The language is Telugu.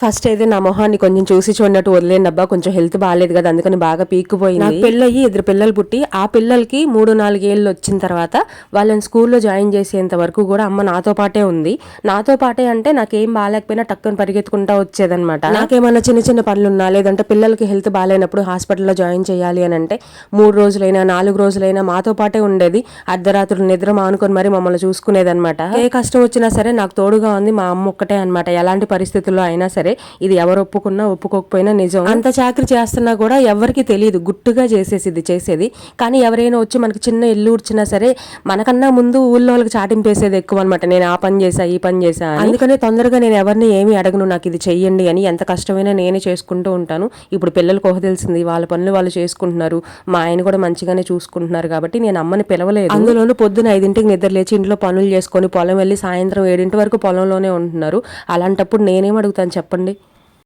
ఫస్ట్ అయితే నా మొహాన్ని కొంచెం చూసి చూడనట్టు వదిలేనబ్బా, కొంచెం హెల్త్ బాగాలేదు కదా, అందుకని బాగా పీక్కుపోయింది. నాకు పెళ్ళయ్యి 2 పిల్లలు పుట్టి, ఆ పిల్లలకి 3-4 ఏళ్ళు వచ్చిన తర్వాత వాళ్ళని స్కూల్లో జాయిన్ చేసేంత వరకు కూడా అమ్మ నాతో పాటే ఉంది. నాతో పాటే అంటే నాకేం బాగాలేకపోయినా టక్కుని పరిగెత్తుకుంటా వచ్చేదనమాట. నాకేమన్నా చిన్న చిన్న పనులున్నా, లేదంటే పిల్లలకి హెల్త్ బాగాలేనప్పుడు హాస్పిటల్లో జాయిన్ చేయాలి అని అంటే 3 రోజులైనా 4 రోజులైనా మాతో పాటే ఉండేది. అర్ధరాత్రులు నిద్ర మానుకొని మరి మమ్మల్ని చూసుకునేదనమాట. ఏ కష్టం వచ్చినా సరే నాకు తోడుగా ఉంది మా అమ్మ ఒక్కటే అనమాట. ఎలాంటి పరిస్థితుల్లో అయినా సరే, ఇది ఎవరు ఒప్పుకున్నా ఒప్పుకోకపోయినా నిజం. అంత చాకరీ చేస్తున్నా కూడా ఎవరికి తెలియదు, గుట్టుగా చేసేది. కానీ ఎవరైనా వచ్చి మనకి చిన్న ఇల్లు ఉడ్చినా సరే మనకన్నా ముందు ఊళ్ళో వాళ్ళకి చాటింపేసేది ఎక్కువ అనమాట. నేను ఆ పని చేసా, ఈ పని చేసా. అందుకనే తొందరగా నేను ఎవరిని ఏమి అడగను, నాకు ఇది చెయ్యండి అని. ఎంత కష్టమైనా నేనే చేసుకుంటూ ఉంటాను. ఇప్పుడు పిల్లలకు ఊహ తెలిసింది, వాళ్ళ పనులు వాళ్ళు చేసుకుంటున్నారు, మా ఆయన కూడా మంచిగానే చూసుకుంటున్నారు కాబట్టి నేను అమ్మని పిలవలేదు. అందులోనూ పొద్దున 5ంటికి నిద్ర లేచి ఇంట్లో పనులు చేసుకొని పొలం వెళ్ళి సాయంత్రం 7 వరకు పొలంలోనే ఉంటున్నారు. అలాంటప్పుడు నేనేం అడుగుతాను చెప్పండి.